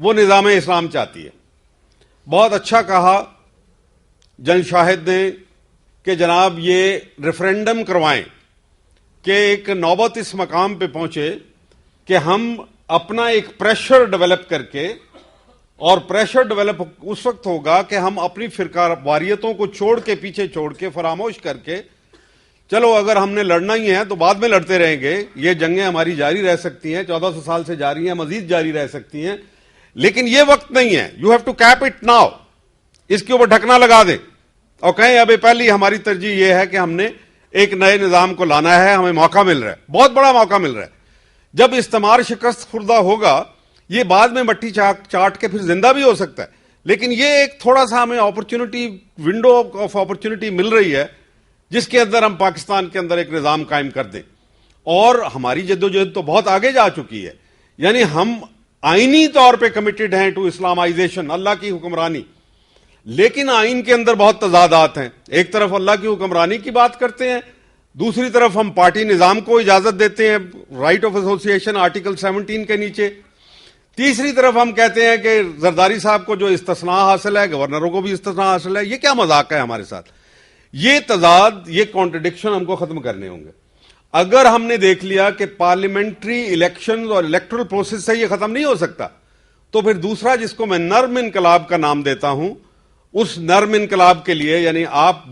وہ نظام اسلام چاہتی ہے. بہت اچھا کہا جن شاہد نے کہ جناب یہ ریفرینڈم کروائیں کہ ایک نوبت اس مقام پہ پہنچے کہ ہم اپنا ایک پریشر ڈیولپ کر کے، اور پریشر ڈیولپ اس وقت ہوگا کہ ہم اپنی فرقہ واریتوں کو چھوڑ کے، پیچھے چھوڑ کے، فراموش کر کے، چلو اگر ہم نے لڑنا ہی ہے تو بعد میں لڑتے رہیں گے، یہ جنگیں ہماری جاری رہ سکتی ہیں، 1400 سال سے جاری ہیں، مزید جاری رہ سکتی ہیں، لیکن یہ وقت نہیں ہے. You have to keep it now. اس کے اوپر ڈھکنا لگا دیں اور کہیں اب پہلی ہماری ترجیح یہ ہے کہ ہم نے ایک نئے نظام کو لانا ہے، ہمیں موقع مل رہا ہے، بہت بڑا موقع مل رہا ہے. جب استعمار شکست خوردہ ہوگا، یہ بعد میں مٹی چاٹ کے پھر زندہ بھی ہو سکتا ہے، لیکن یہ ایک تھوڑا سا ہمیں اپرچونٹی، ونڈو آف اپرچونٹی مل رہی ہے جس کے اندر ہم پاکستان کے اندر ایک نظام قائم کر دیں. اور ہماری جدوجہد تو بہت آگے جا چکی ہے، یعنی ہم آئینی طور پہ کمیٹڈ ہیں ٹو اسلامائزیشن، اللہ کی حکمرانی، لیکن آئین کے اندر بہت تضادات ہیں. ایک طرف اللہ کی حکمرانی کی بات کرتے ہیں، دوسری طرف ہم پارٹی نظام کو اجازت دیتے ہیں رائٹ آف ایسوسیشن آرٹیکل 17 کے نیچے، تیسری طرف ہم کہتے ہیں کہ زرداری صاحب کو جو استثناء حاصل ہے، گورنروں کو بھی استثناء حاصل ہے. یہ کیا مذاق ہے ہمارے ساتھ؟ یہ تضاد، یہ کانٹرڈکشن ہم کو ختم کرنے ہوں گے. اگر ہم نے دیکھ لیا کہ پارلیمنٹری الیکشن اور الیکٹرل پروسیس سے یہ ختم نہیں ہو سکتا، تو پھر دوسرا جس کو میں نرم انقلاب کا نام دیتا ہوں، اس نرم انقلاب کے لیے، یعنی آپ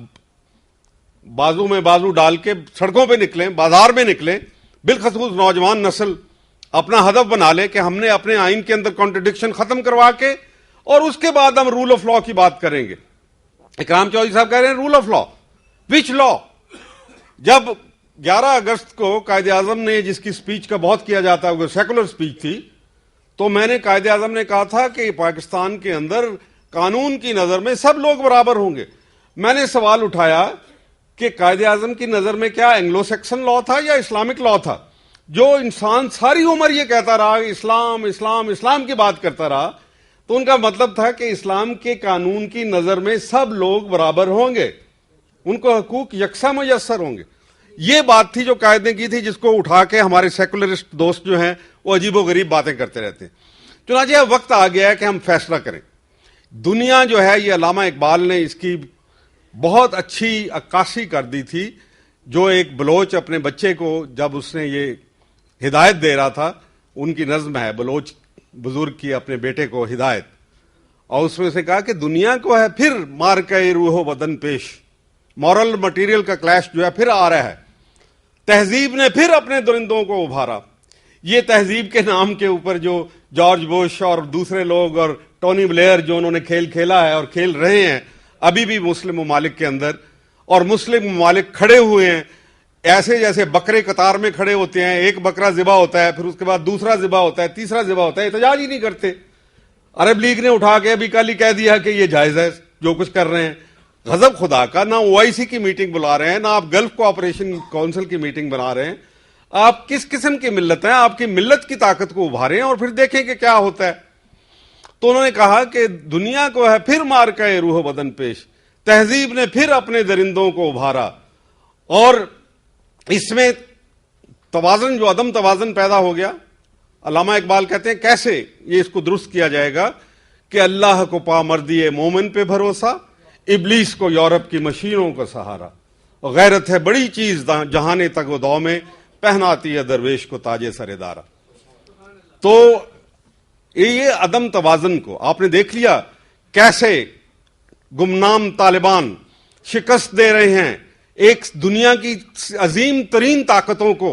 بازو میں بازو ڈال کے سڑکوں پہ نکلیں، بازار میں نکلیں، بالخصوص نوجوان نسل اپنا ہدف بنا لے کہ ہم نے اپنے آئین کے اندر کانٹرڈکشن ختم کروا کے، اور اس کے بعد ہم رول آف لا کی بات کریں گے. اکرام چودھری صاحب کہہ رہے ہیں رول آف لا، وچ لا؟ جب 11 اگست کو قائد اعظم نے، جس کی سپیچ کا بہت کیا جاتا ہے، وہ سیکولر سپیچ تھی، تو میں نے قائد اعظم نے کہا تھا کہ پاکستان کے اندر قانون کی نظر میں سب لوگ برابر ہوں گے. میں نے سوال اٹھایا کہ قائد اعظم کی نظر میں کیا اینگلو سیکسن لا تھا یا اسلامک لا تھا؟ جو انسان ساری عمر یہ کہتا رہا اسلام اسلام اسلام کی بات کرتا رہا، تو ان کا مطلب تھا کہ اسلام کے قانون کی نظر میں سب لوگ برابر ہوں گے، ان کو حقوق یکساں میسر ہوں گے. یہ بات تھی جو قائد نے کی تھی، جس کو اٹھا کے ہمارے سیکولرسٹ دوست جو ہیں وہ عجیب و غریب باتیں کرتے رہتے ہیں. چنانچہ وقت آ گیا ہے کہ ہم فیصلہ کریں. دنیا جو ہے، یہ علامہ اقبال نے اس کی بہت اچھی عکاسی کر دی تھی، جو ایک بلوچ اپنے بچے کو جب اس نے یہ ہدایت دے رہا تھا، ان کی نظم ہے بلوچ بزرگ کی اپنے بیٹے کو ہدایت، اور اس میں سے کہا کہ دنیا کو ہے پھر مار کے روح و بدن پیش، مورل مٹیریل کا کلیش جو ہے پھر آ رہا ہے، تہذیب نے پھر اپنے درندوں کو ابھارا. یہ تہذیب کے نام کے اوپر جو جارج بش اور دوسرے لوگ اور ٹونی بلیئر جو انہوں نے کھیل کھیلا ہے اور کھیل رہے ہیں ابھی بھی مسلم ممالک کے اندر، اور مسلم ممالک کھڑے ہوئے ہیں ایسے جیسے بکرے قطار میں کھڑے ہوتے ہیں، ایک بکرا ذبح ہوتا ہے، پھر اس کے بعد دوسرا ذبح ہوتا ہے، تیسرا ذبح ہوتا ہے، احتجاج ہی نہیں کرتے. عرب لیگ نے اٹھا کے ابھی کل ہی کہہ دیا کہ یہ جائز ہے جو کچھ کر رہے ہیں. غضب خدا کا، نہ OIC کی میٹنگ بلا رہے ہیں، نہ آپ گلف کوآپریشن کونسل کی میٹنگ بنا رہے ہیں. آپ کس قسم کی ملت ہیں؟ آپ کی ملت کی طاقت کو ابھاریں اور پھر دیکھیں کہ کیا ہوتا ہے. تو انہوں نے کہا کہ دنیا کو ہے پھر مار کے روح و بدن پیش، تہذیب نے پھر اپنے درندوں کو ابھارا. اور اس میں توازن، جو عدم توازن پیدا ہو گیا، علامہ اقبال کہتے ہیں کیسے یہ اس کو درست کیا جائے گا کہ اللہ کو پامردی مومن پہ بھروسہ، ابلیس کو یورپ کی مشینوں کا سہارا، غیرت ہے بڑی چیز جہانے تک و دو میں، پہناتی ہے درویش کو تاج سر دارا. تو یہ عدم توازن کو آپ نے دیکھ لیا کیسے گمنام طالبان شکست دے رہے ہیں ایک دنیا کی عظیم ترین طاقتوں کو.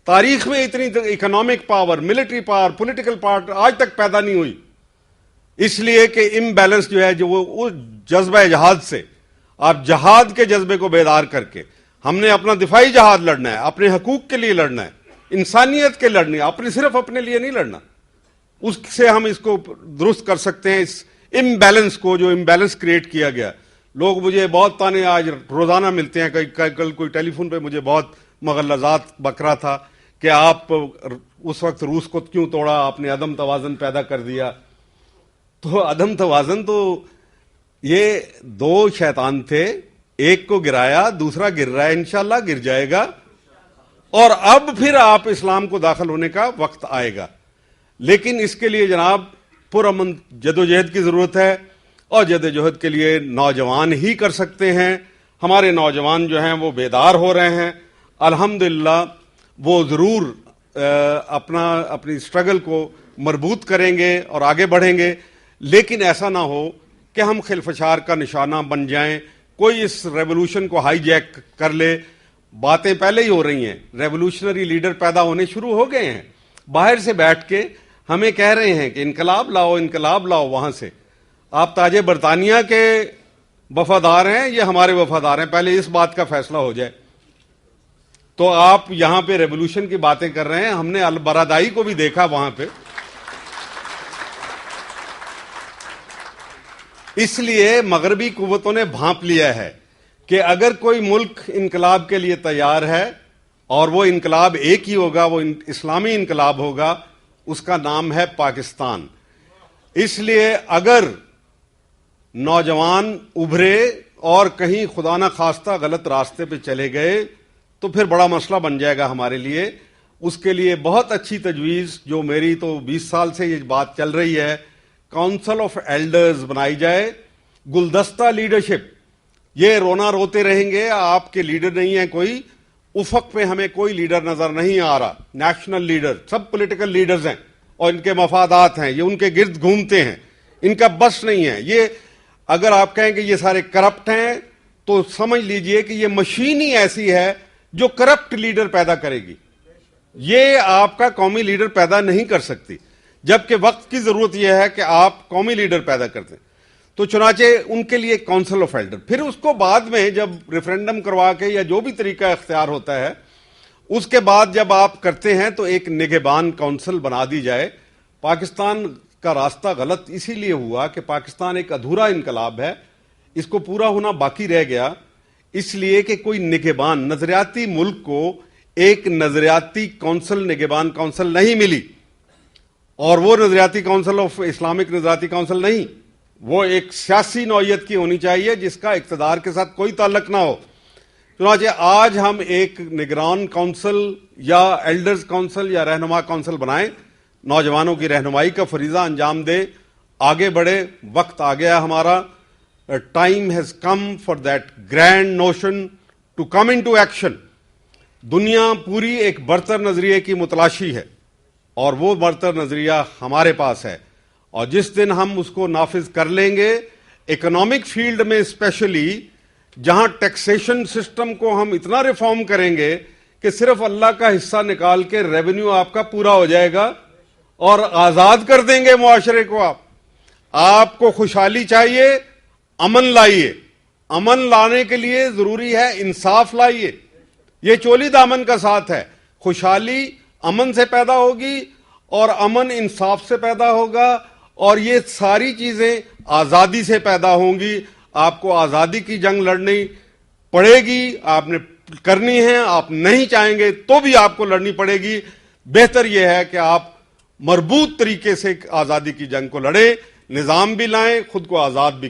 تاریخ میں اتنی economic power, military power, political power آج تک پیدا نہیں ہوئی، اس لیے کہ امبیلنس جو ہے، جو وہ جذبہ جہاد سے، آپ جہاد کے جذبے کو بیدار کر کے، ہم نے اپنا دفاعی جہاد لڑنا ہے، اپنے حقوق کے لیے لڑنا ہے، انسانیت کے لڑنی ہے، صرف اپنے لیے نہیں لڑنا. اس سے ہم اس کو درست کر سکتے ہیں، اس امبیلنس کو، جو امبیلنس کریٹ کیا گیا. لوگ مجھے بہت تانے آج روزانہ ملتے ہیں، کل کوئی ٹیلی فون پہ مجھے بہت مغلظات بک رہا تھا کہ آپ اس وقت روس کو کیوں توڑا، آپ نے عدم توازن پیدا کر دیا. تو عدم توازن تو یہ دو شیطان تھے، ایک کو گرایا، دوسرا گر رہا ہے، انشاءاللہ گر جائے گا، اور اب پھر آپ اسلام کو داخل ہونے کا وقت آئے گا. لیکن اس کے لیے جناب پرامن جدوجہد کی ضرورت ہے، اور جدوجہد کے لیے نوجوان ہی کر سکتے ہیں. ہمارے نوجوان جو ہیں وہ بیدار ہو رہے ہیں. الحمدللہ وہ ضرور اپنی اسٹرگل کو مربوط کریں گے اور آگے بڑھیں گے، لیکن ایسا نہ ہو کہ ہم خلفشار کا نشانہ بن جائیں، کوئی اس ریولوشن کو ہائی جیک کر لے. باتیں پہلے ہی ہو رہی ہیں، ریولوشنری لیڈر پیدا ہونے شروع ہو گئے ہیں، باہر سے بیٹھ کے ہمیں کہہ رہے ہیں کہ انقلاب لاؤ انقلاب لاؤ. وہاں سے آپ تاج برطانیہ کے وفادار ہیں یا ہمارے وفادار ہیں؟ پہلے اس بات کا فیصلہ ہو جائے. تو آپ یہاں پہ ریولوشن کی باتیں کر رہے ہیں، ہم نے البرادعی کو بھی دیکھا وہاں پہ. اس لیے مغربی قوتوں نے بھانپ لیا ہے کہ اگر کوئی ملک انقلاب کے لیے تیار ہے اور وہ انقلاب ایک ہی ہوگا، وہ اسلامی انقلاب ہوگا، اس کا نام ہے پاکستان. اس لیے اگر نوجوان ابھرے اور کہیں خدا نہ خواستہ غلط راستے پہ چلے گئے تو پھر بڑا مسئلہ بن جائے گا ہمارے لیے. اس کے لیے بہت اچھی تجویز، جو میری تو 20 سال سے یہ بات چل رہی ہے، کاؤنسل آف ایلڈرز بنائی جائے، گلدستہ لیڈرشپ. یہ رونا روتے رہیں گے آپ کے لیڈر نہیں ہیں کوئی، افق پہ ہمیں کوئی لیڈر نظر نہیں آ رہا. نیشنل لیڈر سب پولیٹیکل لیڈرز ہیں اور ان کے مفادات ہیں، یہ ان کے گرد گھومتے ہیں، ان کا بس نہیں ہے. یہ اگر آپ کہیں کہ یہ سارے کرپٹ ہیں تو سمجھ لیجئے کہ یہ مشین ہی ایسی ہے جو کرپٹ لیڈر پیدا کرے گی. یہ آپ کا قومی لیڈر پیدا نہیں کر سکتی، جبکہ وقت کی ضرورت یہ ہے کہ آپ قومی لیڈر پیدا کرتے ہیں. تو چنانچہ ان کے لیے کونسل آف ایلڈر، پھر اس کو بعد میں جب ریفرینڈم کروا کے یا جو بھی طریقہ اختیار ہوتا ہے اس کے بعد جب آپ کرتے ہیں تو ایک نگہبان کونسل بنا دی جائے. پاکستان کا راستہ غلط اسی لیے ہوا کہ پاکستان ایک ادھورا انقلاب ہے، اس کو پورا ہونا باقی رہ گیا، اس لیے کہ کوئی نگہبان، نظریاتی ملک کو ایک نظریاتی کونسل، نگہبان کونسل نہیں ملی. اور وہ نظریاتی کونسل آف اسلامک نظریاتی کونسل نہیں، وہ ایک سیاسی نوعیت کی ہونی چاہیے جس کا اقتدار کے ساتھ کوئی تعلق نہ ہو. چنانچہ آج ہم ایک نگران کونسل یا ایلڈرز کونسل یا رہنما کونسل بنائیں، نوجوانوں کی رہنمائی کا فریضہ انجام دے، آگے بڑھے. وقت آ گیا ہمارا، time has come for that grand notion to come into action. دنیا پوری ایک برتر نظریے کی متلاشی ہے اور وہ برتر نظریہ ہمارے پاس ہے، اور جس دن ہم اس کو نافذ کر لیں گے، اکنامک فیلڈ میں اسپیشلی، جہاں ٹیکسیشن سسٹم کو ہم اتنا ریفارم کریں گے کہ صرف اللہ کا حصہ نکال کے ریونیو آپ کا پورا ہو جائے گا اور آزاد کر دیں گے معاشرے کو. آپ کو خوشحالی چاہیے، امن لائیے. امن لانے کے لیے ضروری ہے انصاف لائیے. یہ چولی دامن کا ساتھ ہے. خوشحالی امن سے پیدا ہوگی اور امن انصاف سے پیدا ہوگا، اور یہ ساری چیزیں آزادی سے پیدا ہوں گی. آپ کو آزادی کی جنگ لڑنی پڑے گی، آپ نے کرنی ہے، آپ نہیں چاہیں گے تو بھی آپ کو لڑنی پڑے گی. بہتر یہ ہے کہ آپ مربوط طریقے سے آزادی کی جنگ کو لڑیں، نظام بھی لائیں، خود کو آزاد بھی کریں.